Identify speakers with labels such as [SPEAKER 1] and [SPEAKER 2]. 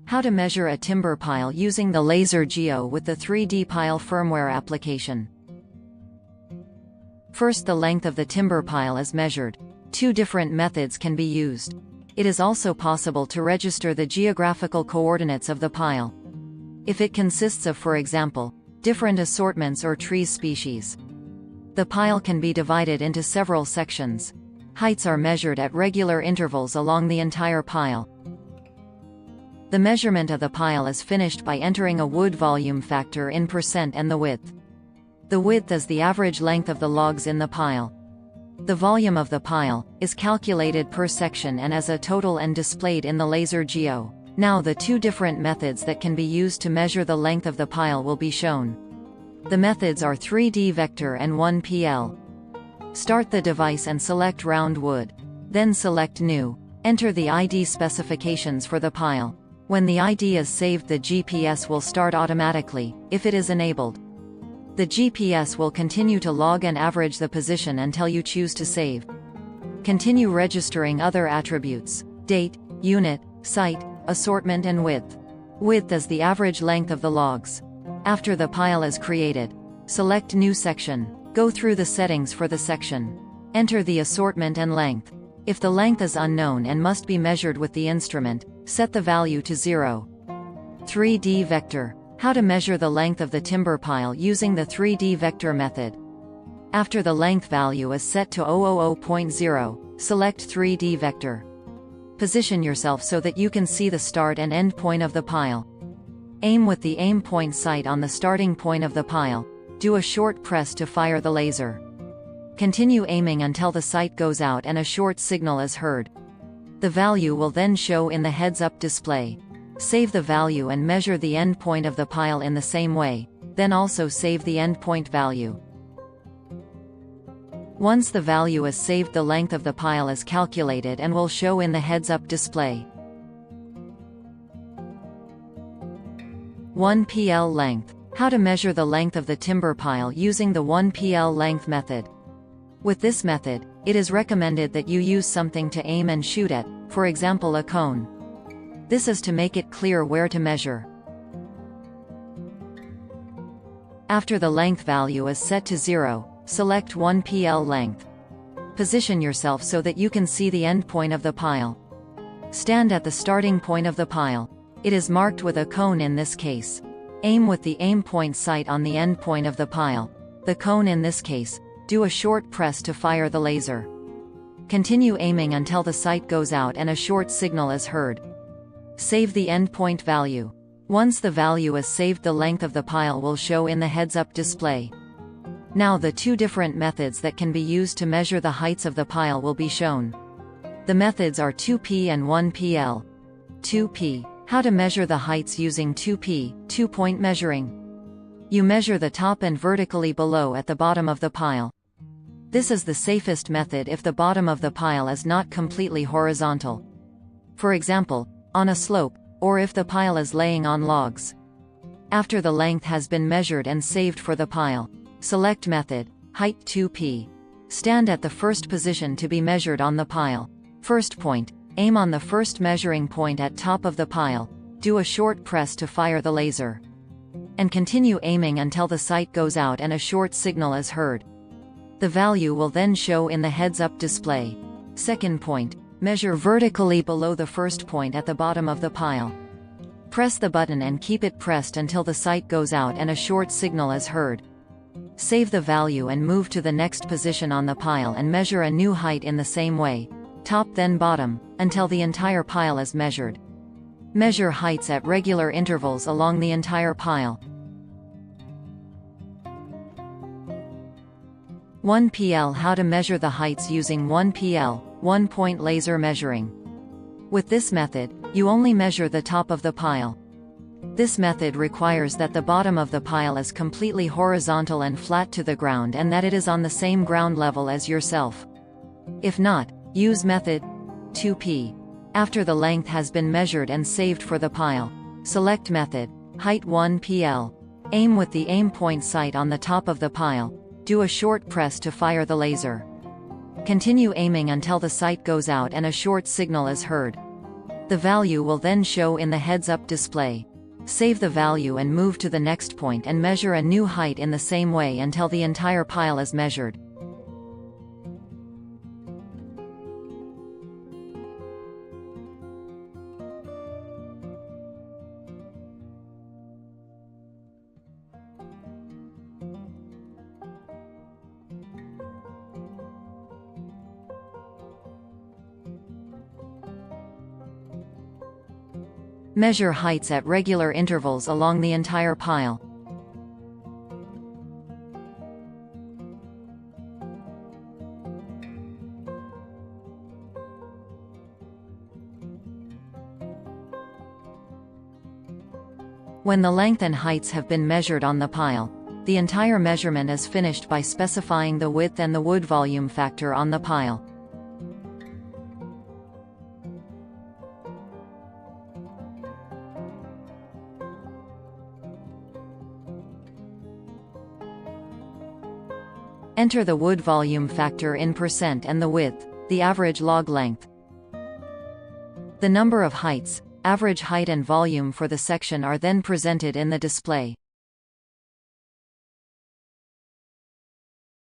[SPEAKER 1] How to measure a timber pile using the Laser Geo with the 3D pile firmware application. First, the length of the timber pile is measured. Two different methods can be used. It is also possible to register the geographical coordinates of the pile. If it consists of, for example, different assortments or tree species. The pile can be divided into several sections. Heights are measured at regular intervals along the entire pile. The measurement of the pile is finished by entering a wood volume factor in % and the width. The width is the average length of the logs in the pile. The volume of the pile is calculated per section and as a total and displayed in the Laser Geo. Now the two different methods that can be used to measure the length of the pile will be shown. The methods are 3D vector and 1PL. Start the device and select round wood. Then select New. Enter the ID specifications for the pile. When the ID is saved, the GPS will start automatically, if it is enabled. The GPS will continue to log and average the position until you choose to save. Continue registering other attributes: date, unit, site, assortment and width. Width is the average length of the logs. After the pile is created, select New Section. Go through the settings for the section. Enter the assortment and length. If the length is unknown and must be measured with the instrument, set the value to 0. 3D vector. How to measure the length of the timber pile using the 3D vector method. After the length value is set to 000.0, select 3D vector. Position yourself so that you can see the start and end point of the pile. Aim with the aim point sight on the starting point of the pile. Do a short press to fire the laser. Continue aiming until the sight goes out and a short signal is heard. The value will then show in the heads-up display. Save the value and measure the end point of the pile in the same way, then also save the end point value. Once the value is saved, the length of the pile is calculated and will show in the heads-up display. 1PL length. How to measure the length of the timber pile using the 1PL length method. With this method, it is recommended that you use something to aim and shoot at, for example a cone. This is to make it clear where to measure. After the length value is set to 0, select 1PL length. Position yourself so that you can see the end point of the pile. Stand at the starting point of the pile. It is marked with a cone in this case. Aim with the aim point sight on the end point of the pile. The cone in this case. Do a short press to fire the laser. Continue aiming until the sight goes out and a short signal is heard. Save the endpoint value. Once the value is saved, the length of the pile will show in the heads-up display. Now the two different methods that can be used to measure the heights of the pile will be shown. The methods are 2P and 1PL. 2P. How to measure the heights using 2P, two-point measuring. You measure the top and vertically below at the bottom of the pile. This is the safest method if the bottom of the pile is not completely horizontal. For example, on a slope, or if the pile is laying on logs. After the length has been measured and saved for the pile, select Method, Height 2P. Stand at the first position to be measured on the pile. First point, aim on the first measuring point at top of the pile. Do a short press to fire the laser. And continue aiming until the sight goes out and a short signal is heard. The value will then show in the heads-up display. Second point, measure vertically below the first point at the bottom of the pile. Press the button and keep it pressed until the sight goes out and a short signal is heard. Save the value and move to the next position on the pile and measure a new height in the same way, top then bottom, until the entire pile is measured. Measure heights at regular intervals along the entire pile. 1PL. How to measure the heights using 1PL, one-point laser measuring. With this method, you only measure the top of the pile. This method requires that the bottom of the pile is completely horizontal and flat to the ground and that it is on the same ground level as yourself. If not, use method 2P. After the length has been measured and saved for the pile, select Method, Height 1PL. Aim with the aim point sight on the top of the pile. Do a short press to fire the laser. Continue aiming until the sight goes out and a short signal is heard. The value will then show in the heads-up display. Save the value and move to the next point and measure a new height in the same way until the entire pile is measured. Measure heights at regular intervals along the entire pile. When the length and heights have been measured on the pile, the entire measurement is finished by specifying the width and the wood volume factor on the pile. Enter the wood volume factor in % and the width, the average log length. The number of heights, average height and volume for the section are then presented in the display.